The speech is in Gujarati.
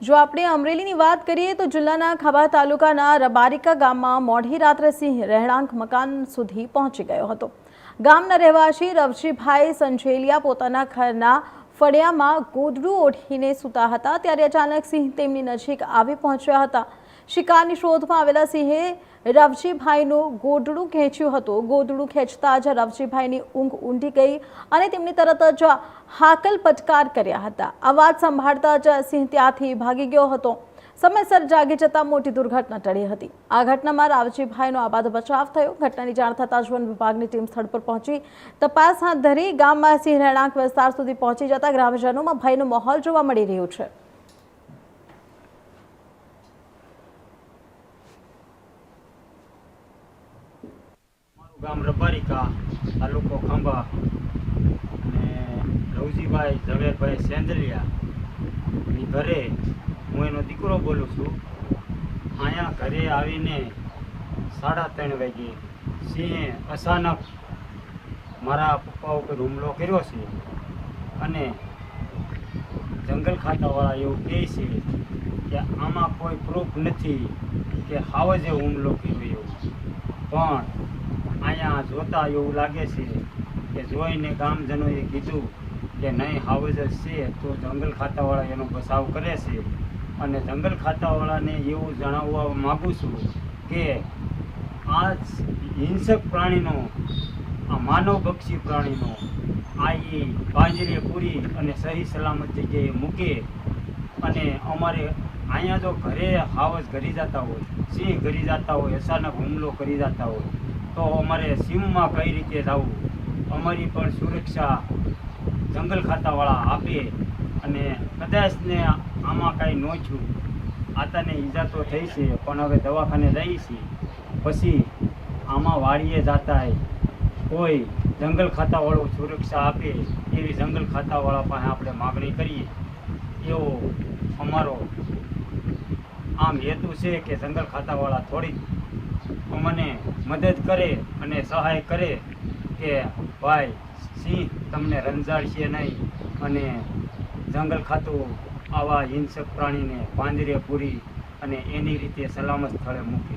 જો આપણે અમરેલીની વાત કરીએ તો જિલ્લાના ખાબા તાલુકાના રબારિકા ગામમાં મોડી રાત્રે સિંહ રહેણાંક મકાન સુધી પહોંચી ગયો હતો। ગામના રહેવાસી રવજીભાઈ સંજેલિયા પોતાના ઘરના ફળિયામાં ગોદડું ઓઢીને સૂતા હતા ત્યારે અચાનક સિંહ તેમની નજીક આવી પહોંચ્યા હતા। શિકારની શોધમાં આવેલા સિંહે રવજીભાઈનું ગોદડું ખેંચ્યું હતું। ગોદડું ખેંચતા જ રવજીભાઈની ઊંઘ ઊંડી ગઈ અને તેમણે તરત જ હાકલ પટકાર કર્યા હતા। અવાજ સંભાળતા જ સિંહ ત્યાંથી ભાગી ગયો હતો। સમયસર જાગી જતા મોટી દુર્ઘટના ટળી હતી। આ ઘટનામાં રવજીભાઈનો આબાદ બચાવ થયો। ઘટનાની જાણ થતાં જ વન વિભાગની ટીમ સ્થળ પર પહોંચી તપાસ હાથ ધરી। ગામમાં સિંહ રહેણાંક વિસ્તાર સુધી પહોંચી જતા ગ્રામજનોમાં ભયનો માહોલ જોવા મળી રહ્યો છે। ગામ રબારિકા, તાલુકો ખાંભા અને રવજીભાઈ ઝવેરભાઈ સેંદલિયા ની ઘરે હું એનો દીકરો બોલું છું। અહીંયા ઘરે આવીને 3:30 વાગે સિંહે અચાનક મારા પપ્પા ઉપર હુમલો કર્યો છે અને જંગલ ખાતાવાળા એવું કહે છે કે આમાં કોઈ પ્રૂફ નથી કે હાવજે હુમલો કર્યો એવું, પણ અહીંયા જોતા એવું લાગે છે કે જોઈને ગામજનોએ કીધું કે નહીં હાવજ જ છે, તો જંગલ ખાતાવાળા એનો બચાવ કરે છે। અને જંગલ ખાતાવાળાને એવું જણાવવા માગું છું કે આ હિંસક પ્રાણીનો, આ માનવભક્ષી પ્રાણીનો આ એ પાંજરે પૂરી અને સહી સલામત જગ્યાએ મૂકે। અને અમારે અહીંયા જો ઘરે હાવજ ઘરી જતા હોય, સિંહ ઘરી જતા હોય, અચાનક હુમલો કરી જતા હોય તો અમારે સીમમાં કઈ રીતે જવું, અમારી પણ સુરક્ષા જંગલ ખાતાવાળા આપે। અને કદાચને આમાં કાંઈ ન થયું, આતાને ઈજા તો થઈ છે પણ હવે દવાખાને જઈએ છીએ, પછી આમાં વાડીએ જતા કોઈ જંગલ ખાતાવાળો સુરક્ષા આપે એવી જંગલ ખાતાવાળા પાસે આપણે માગણી કરીએ, એવો અમારો આમ હેતુ છે કે જંગલ ખાતાવાળા થોડીક અમને મદદ કરે અને સહાય કરે કે ભાઈ સિંહ તમને રંજાડશે નહીં અને જંગલ ખાતું આવા હિંસક પ્રાણીને પાંજરે પૂરી અને એની રીતે સલામત સ્થળે મૂકે।